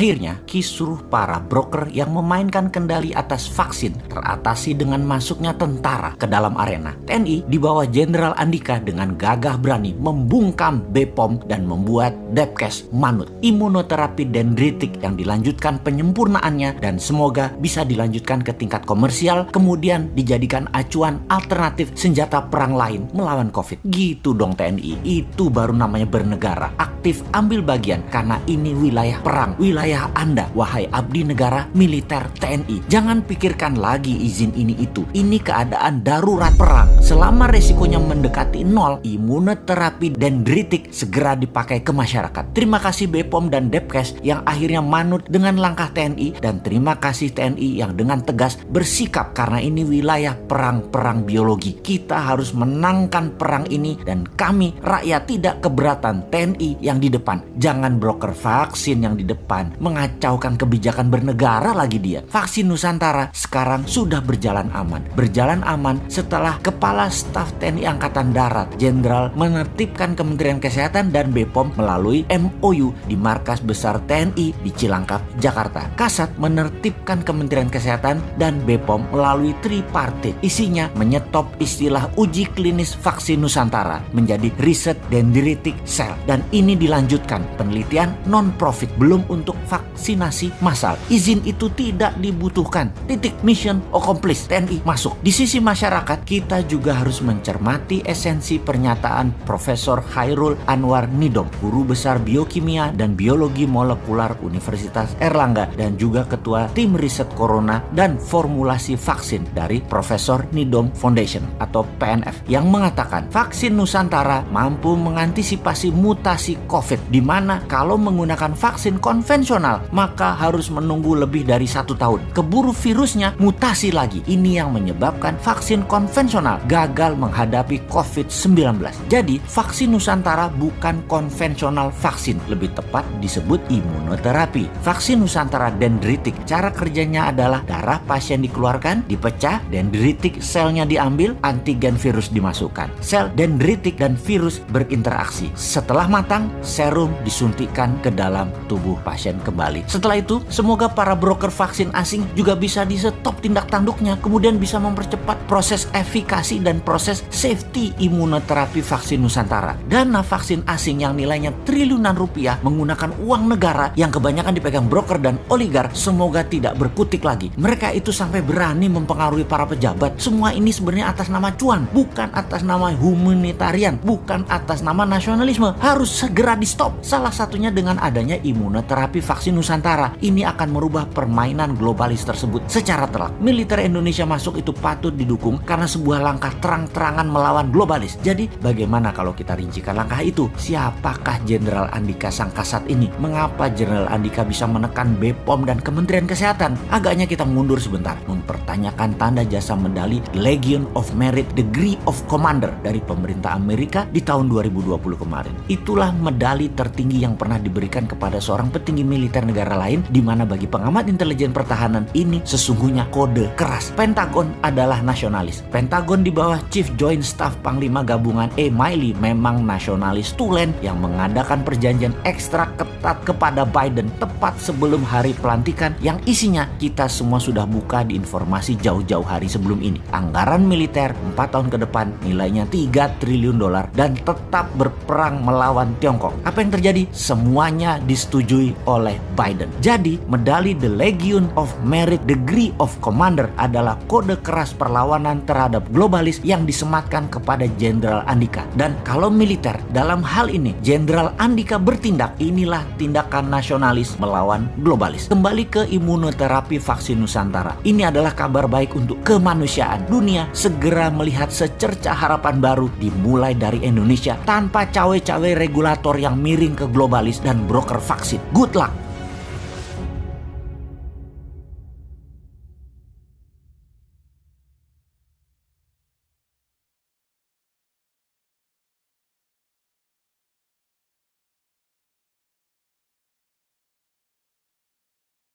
Akhirnya, kisruh para broker yang memainkan kendali atas vaksin teratasi dengan masuknya tentara ke dalam arena. TNI di bawah Jenderal Andika dengan gagah berani membungkam BPOM dan membuat Depkes manut. Imunoterapi dendritik yang dilanjutkan penyempurnaannya dan semoga bisa dilanjutkan ke tingkat komersial, kemudian dijadikan acuan alternatif senjata perang lain melawan COVID. Gitu dong TNI, itu baru namanya bernegara. Aktif ambil bagian karena ini wilayah perang, wilayah Anda, wahai abdi negara militer TNI. Jangan pikirkan lagi izin ini itu. Ini keadaan darurat perang. Selama resikonya mendekati nol, imunoterapi dendritik segera dipakai ke masyarakat. Terima kasih BPOM dan Depkes yang akhirnya manut dengan langkah TNI, dan terima kasih TNI yang dengan tegas bersikap karena ini wilayah perang biologi. Kita harus menangkan perang ini dan kami rakyat tidak keberatan TNI yang di depan. Jangan broker vaksin yang di depan mengacaukan kebijakan bernegara lagi dia. Vaksin Nusantara sekarang sudah berjalan aman. Berjalan aman setelah Kepala Staf TNI Angkatan Darat Jenderal menertibkan Kementerian Kesehatan dan BPOM melalui MOU di Markas Besar TNI di Cilangkap, Jakarta. Kasat menertibkan Kementerian Kesehatan dan BPOM melalui tripartit. Isinya menyetop istilah uji klinis vaksin Nusantara menjadi riset dendritic cell, dan ini dilanjutkan penelitian non-profit belum untuk vaksinasi massal. Izin itu tidak dibutuhkan. Titik, mission accomplished. TNI masuk. Di sisi masyarakat, kita juga harus mencermati esensi pernyataan Profesor Chairul Anwar Nidom, guru besar biokimia dan biologi molekular Universitas Erlangga dan juga ketua tim riset corona dan formulasi vaksin dari Profesor Nidom Foundation atau PNF, yang mengatakan vaksin Nusantara mampu mengantisipasi mutasi COVID, di mana kalau menggunakan vaksin konvensional maka harus menunggu lebih dari 1 tahun. Keburu virusnya mutasi lagi. Ini yang menyebabkan vaksin konvensional gagal menghadapi COVID-19. Jadi vaksin Nusantara bukan konvensional vaksin, lebih tepat disebut imunoterapi. Vaksin Nusantara dendritik, cara kerjanya adalah darah pasien dikeluarkan, dipecah, dendritik selnya diambil, antigen virus dimasukkan. Sel dendritik dan virus berinteraksi. Setelah matang, serum disuntikkan ke dalam tubuh pasien kembali. Setelah itu, semoga para broker vaksin asing juga bisa di-stop tindak tanduknya, kemudian bisa mempercepat proses efikasi dan proses safety imunoterapi vaksin Nusantara. Dana vaksin asing yang nilainya triliunan rupiah menggunakan uang negara yang kebanyakan dipegang broker dan oligar, semoga tidak berkutik lagi. Mereka itu sampai berani mempengaruhi para pejabat. Semua ini sebenarnya atas nama cuan, bukan atas nama humanitarian, bukan atas nama nasionalisme. Harus segera di-stop. Salah satunya dengan adanya imunoterapi vaksin Nusantara. Ini akan merubah permainan globalis tersebut secara telak. Militer Indonesia masuk itu patut didukung karena sebuah langkah terang-terangan melawan globalis. Jadi bagaimana kalau kita rincikan langkah itu? Siapakah Jenderal Andika sang kasat ini? Mengapa Jenderal Andika bisa menekan BPOM dan Kementerian Kesehatan? Agaknya kita mundur sebentar, mempertanyakan tanda jasa medali Legion of Merit Degree of Commander dari pemerintah Amerika di tahun 2020 kemarin. Itulah medali tertinggi yang pernah diberikan kepada seorang petinggi militer negara lain, di mana bagi pengamat intelijen pertahanan ini sesungguhnya kode keras. Pentagon adalah nasionalis. Pentagon di bawah Chief Joint Staff Panglima Gabungan E. Miley memang nasionalis tulen yang mengadakan perjanjian ekstra ketat kepada Biden tepat sebelum hari pelantikan, yang isinya kita semua sudah buka di informasi jauh-jauh hari sebelum ini. Anggaran militer 4 tahun ke depan nilainya 3 triliun dolar dan tetap berperang melawan Tiongkok. Apa yang terjadi? Semuanya disetujui oleh Biden. Jadi medali The Legion of Merit Degree of Commander adalah kode keras perlawanan terhadap globalis yang disematkan kepada Jenderal Andika. Dan kalau militer dalam hal ini Jenderal Andika bertindak, inilah tindakan nasionalis melawan globalis. Kembali ke imunoterapi vaksin Nusantara. Ini adalah kabar baik untuk kemanusiaan. Dunia segera melihat secercah harapan baru dimulai dari Indonesia tanpa cawe-cawe regulator yang miring ke globalis dan broker vaksin. Good luck.